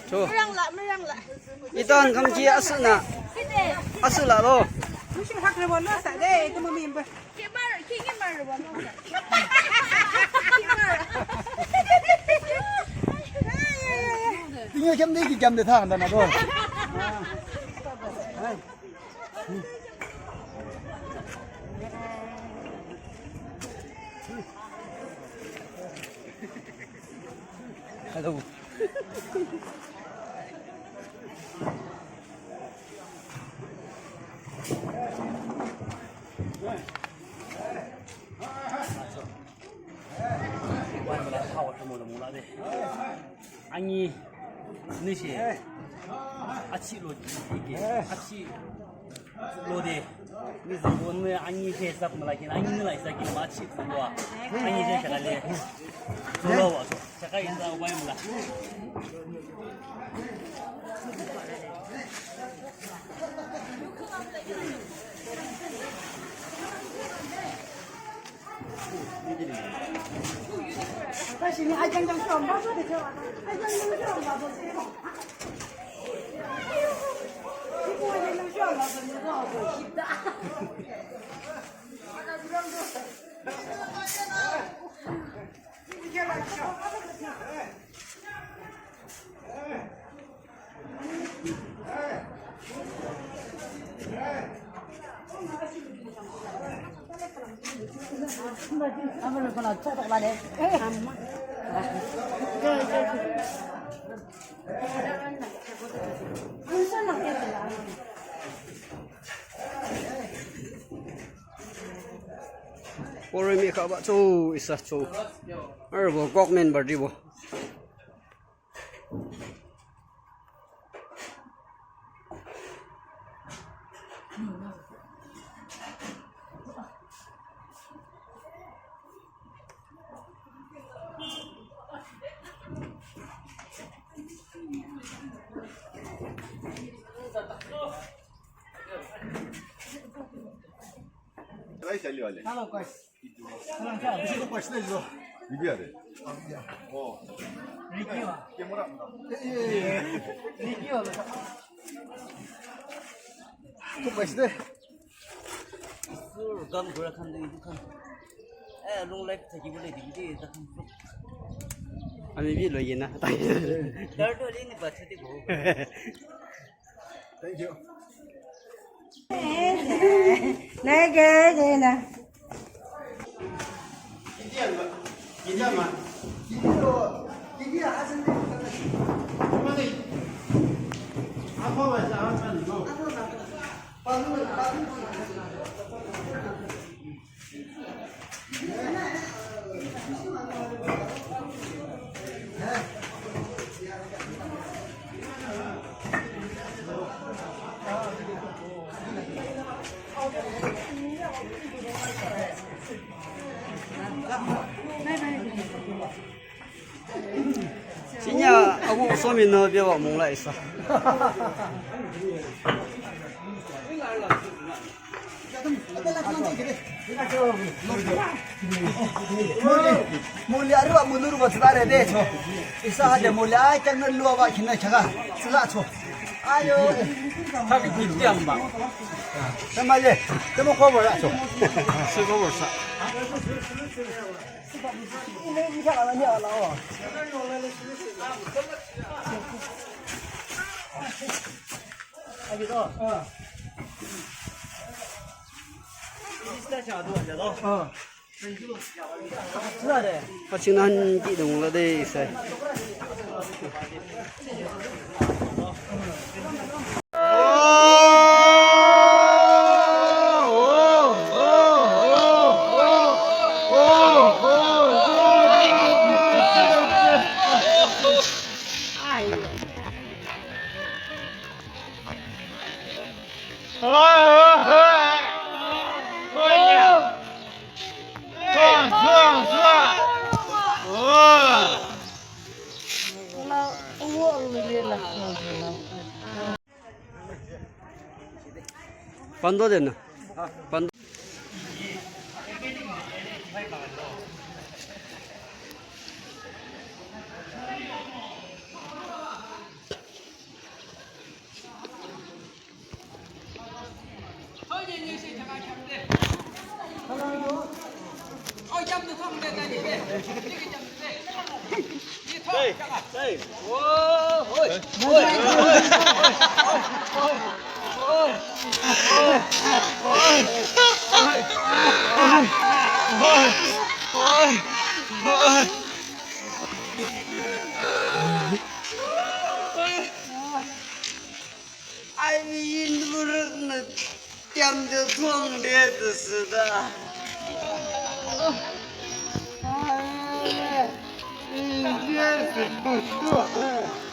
저 일단 감기 아스나 아스라로 무슨 학을 원나 사대 그 몸이 뭐 키기말 원나 이거 겸내기 겸내 다 한다 나도. hello 아니 느시 아치 로디 이게 아치 로디 미즈 오늘 아니 제사 말하긴 아니는 있어긴 마치 통과 아니 제사 갈래 돌아와 제가 인자 오바이 몰라 다시 아장장 좀 봐줘 되죠 아장장 좀 봐줘 이거 아장장 좀 봐줘 이거 하고 싶다 아무나 그나 초록 말해. Ôi các bạn chú isa chú ở bộ góc men bật đi bộ 하나 까시. 하나 자, 무슨 거 까시 내줘. 비벼야 돼. 리키와 리기요. 또 까시 돼. 술 감 그렇한데 이득한 에 롱라이프 되기 원래 되기 딱 anh biết lời gì nè đỡ đi bật thì bố Thank you. 네 개, 네. 괜찮아. 이게 하신데. 아파봐야지 안 이거. 진짜 ông 소민 너 배워 먹라 있어 몰리아르와 문으로 쓰다래 돼 저. 이사한테 몰리아 짱을 누워봐 기나 차가 쓰라 쳐. 아유. 자기 굴지 안봐 정말래. 좀 커버라 쳐. 쓰고 벌써 이네 이가 나냐 나와. 자기도 스타시 아도 앉아도 쓰라래. 같이 난 기둥을 돼 있어 ¿Cuándo de no? 반 Ay, burun tiamde tuang dia tu sudah. Ay, dia tu.